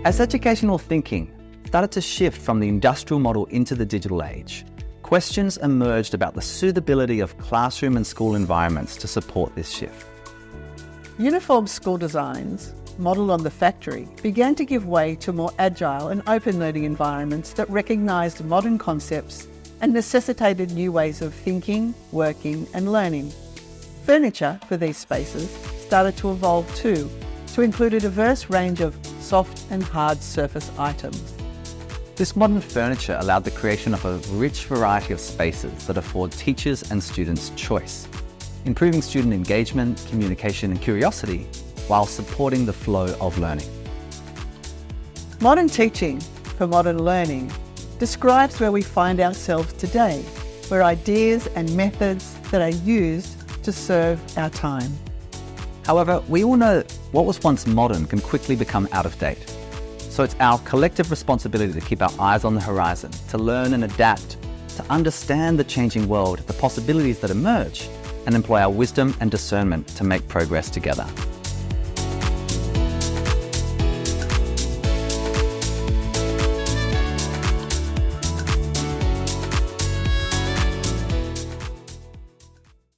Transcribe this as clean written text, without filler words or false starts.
As educational thinking started to shift from the industrial model into the digital age, questions emerged about the suitability of classroom and school environments to support this shift. Uniform school designs, modelled on the factory, began to give way to more agile and open learning environments that recognised modern concepts and necessitated new ways of thinking, working and learning. Furniture for these spaces started to evolve too, to include a diverse range of soft and hard surface items. This modern furniture allowed the creation of a rich variety of spaces that afford teachers and students choice, improving student engagement, communication and curiosity, while supporting the flow of learning. Modern teaching for modern learning describes where we find ourselves today, where ideas and methods that are used to serve our time. However, we all know what was once modern can quickly become out of date. So it's our collective responsibility to keep our eyes on the horizon, to learn and adapt, to understand the changing world, the possibilities that emerge, and employ our wisdom and discernment to make progress together.